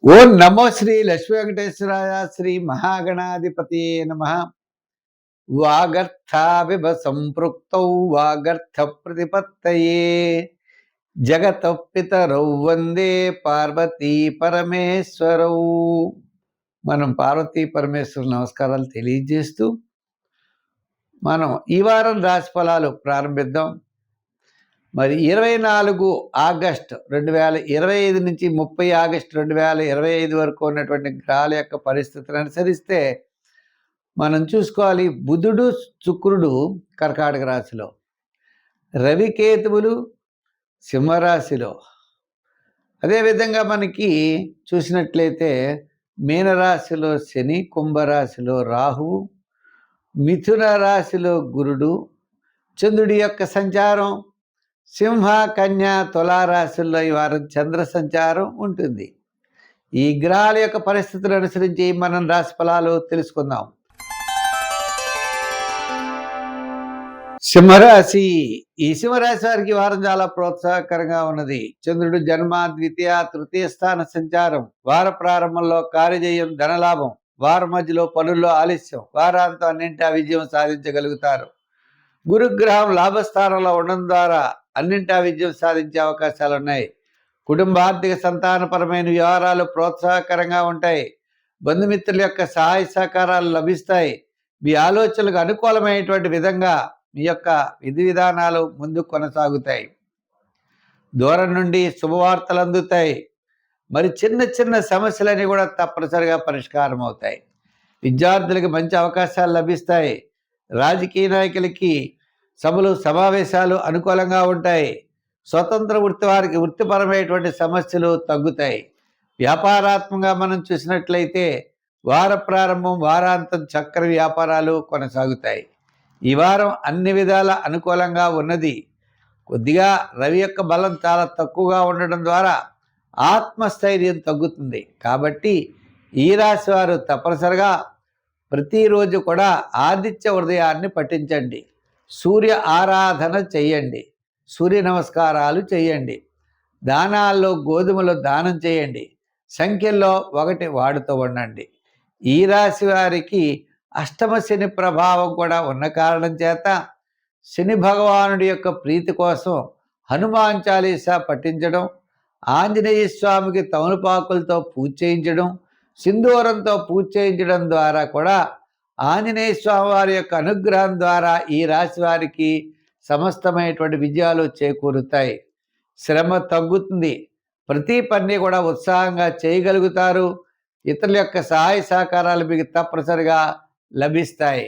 ఓం నమో శ్రీ లక్ష్మీ వెంకటేశ్వరాయ శ్రీ మహాగణాధిపతి నమ. వాగర్థావివ సంపృక్తౌ వాగర్థ ప్రతిపత్తయే జగత పితరౌ వందే పార్వతీ పరమేశ్వరౌ. మనం పార్వతీ పరమేశ్వరు నమస్కారాలు తెలియజేస్తూ మనం ఈ వారం రాశి ఫలాలు ప్రారంభిద్దాం. మరి 24 ఆగస్టు 2025 నుంచి 30 ఆగస్టు 2025 వరకు ఉన్నటువంటి గ్రహాల యొక్క పరిస్థితులను అనుసరిస్తే మనం చూసుకోవాలి. బుధుడు శుక్రుడు కర్కాటక రాశిలో, రవికేతువులు సింహరాశిలో, అదేవిధంగా మనకి చూసినట్లయితే మీనరాశిలో శని, కుంభరాశిలో రాహువు, మిథున రాశిలో గురుడు, చంద్రుడి యొక్క సంచారం సింహ, కన్య, తులారాశుల్లో ఈ వారం చంద్ర సంచారం ఉంటుంది. ఈ గ్రహాల యొక్క పరిస్థితులు అనుసరించి మనం రాశి ఫలాలు తెలుసుకుందాం. సింహరాశి. ఈ సింహరాశి వారికి వారం చాలా ప్రోత్సాహకరంగా ఉన్నది. చంద్రుడు జన్మ, ద్వితీయ, తృతీయ స్థాన సంచారం, వార ప్రారంభంలో కార్యజయం, ధనలాభం, వారం మధ్యలో పనుల్లో ఆలస్యం, వారాంతం అన్నింటా విజయం సాధించగలుగుతారు. గురుగ్రహం లాభస్థానంలో ఉండడం ద్వారా అన్నింటా విజయం సాధించే అవకాశాలు ఉన్నాయి. కుటుంబార్థిక సంతానపరమైన వ్యవహారాలు ప్రోత్సాహకరంగా ఉంటాయి. బంధుమిత్రుల యొక్క సహాయ సహకారాలు లభిస్తాయి. మీ ఆలోచనలకు అనుకూలమైనటువంటి విధంగా మీ యొక్క విధి విధానాలు ముందుకు కొనసాగుతాయి. దూరం నుండి శుభవార్తలు అందుతాయి. మరి చిన్న చిన్న సమస్యలన్నీ కూడా తప్పనిసరిగా పరిష్కారం అవుతాయి. విద్యార్థులకి మంచి అవకాశాలు లభిస్తాయి. రాజకీయ నాయకులకి సభలు, సమావేశాలు అనుకూలంగా ఉంటాయి. స్వతంత్ర వృత్తి వారికి వృత్తిపరమైనటువంటి సమస్యలు తగ్గుతాయి. వ్యాపారాత్మకంగా మనం చూసినట్లయితే వార ప్రారంభం, వారాంతం చక్కని వ్యాపారాలు కొనసాగుతాయి. ఈ వారం అన్ని విధాల అనుకూలంగా ఉన్నది. కొద్దిగా రవి యొక్క బలం చాలా తక్కువగా ఉండడం ద్వారా ఆత్మస్థైర్యం తగ్గుతుంది. కాబట్టి ఈ రాశి వారు తప్పనిసరిగా ప్రతిరోజు కూడా ఆదిత్య హృదయాన్ని పఠించండి, సూర్య ఆరాధన చేయండి, సూర్య నమస్కారాలు చేయండి, దానాల్లో గోధుమలు దానం చేయండి, సంఖ్యల్లో 1 వాడుతూ ఉండండి. ఈ రాశి వారికి అష్టమ శని ప్రభావం కూడా ఉన్న కారణం చేత శని భగవానుడి యొక్క ప్రీతి కోసం హనుమాన్ చాలీసా పఠించడం, ఆంజనేయ స్వామికి తమలపాకులతో పూజ చేయించడం, సింధూరంతో పూజ చేయించడం ద్వారా కూడా ఆంజనేయ స్వామి వారి యొక్క అనుగ్రహం ద్వారా ఈ రాశి వారికి సమస్తమైనటువంటి విజయాలు చేకూరుతాయి. శ్రమ తగ్గుతుంది. ప్రతి పని కూడా ఉత్సాహంగా చేయగలుగుతారు. ఇతరుల యొక్క సహాయ సహకారాలు మీకు తప్పనిసరిగా లభిస్తాయి.